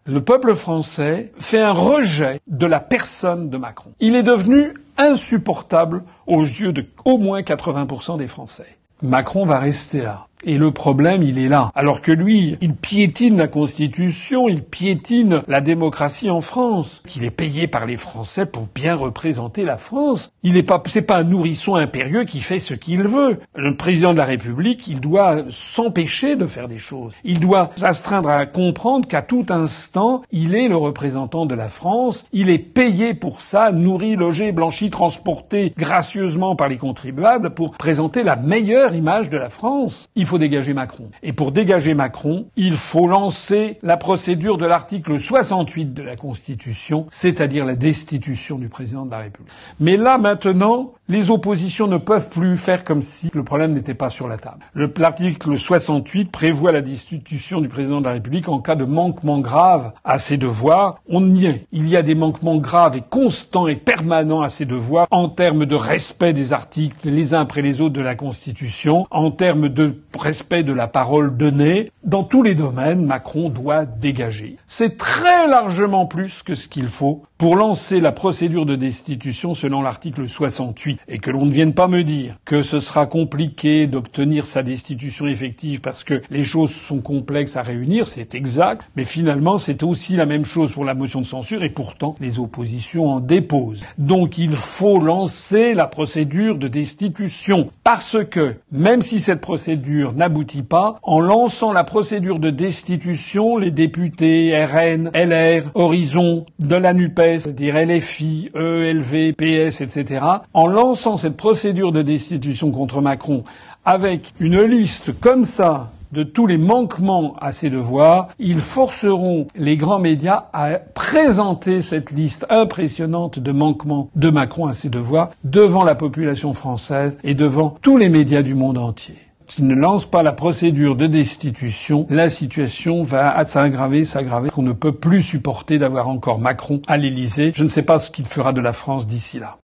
Le peuple français fait un rejet de la personne de Macron. Il est devenu insupportable aux yeux de au moins 80% des Français. Macron va rester là. Et le problème, il est là. Alors que lui, il piétine la Constitution, il piétine la démocratie en France. Qu'il est payé par les Français pour bien représenter la France. C'est pas un nourrisson impérieux qui fait ce qu'il veut. Le président de la République, il doit s'empêcher de faire des choses. Il doit s'astreindre à comprendre qu'à tout instant, il est le représentant de la France. Il est payé pour ça, nourri, logé, blanchi, transporté gracieusement par les contribuables pour présenter la meilleure image de la France. Il faut dégager Macron. Et pour dégager Macron, il faut lancer la procédure de l'article 68 de la Constitution, c'est-à-dire la destitution du président de la République. Mais là, maintenant, les oppositions ne peuvent plus faire comme si le problème n'était pas sur la table. L'article 68 prévoit la destitution du président de la République en cas de manquement grave à ses devoirs. On y est. Il y a des manquements graves et constants et permanents à ses devoirs en termes de respect des articles les uns après les autres de la Constitution, en termes de respect de la parole donnée. Dans tous les domaines, Macron doit dégager. C'est très largement plus que ce qu'il faut pour lancer la procédure de destitution selon l'article 68. Et que l'on ne vienne pas me dire que ce sera compliqué d'obtenir sa destitution effective parce que les choses sont complexes à réunir, c'est exact. Mais finalement, c'est aussi la même chose pour la motion de censure et pourtant, les oppositions en déposent. Donc il faut lancer la procédure de destitution. Parce que, même si cette procédure n'aboutit pas, en lançant la procédure de destitution, les députés RN, LR, Horizon, de la NUPES, c'est-à-dire LFI, ELV, PS, etc., en lançant cette procédure de destitution contre Macron avec une liste comme ça de tous les manquements à ses devoirs, ils forceront les grands médias à présenter cette liste impressionnante de manquements de Macron à ses devoirs devant la population française et devant tous les médias du monde entier. S'il ne lance pas la procédure de destitution, la situation va s'aggraver, qu'on ne peut plus supporter d'avoir encore Macron à l'Élysée. Je ne sais pas ce qu'il fera de la France d'ici là.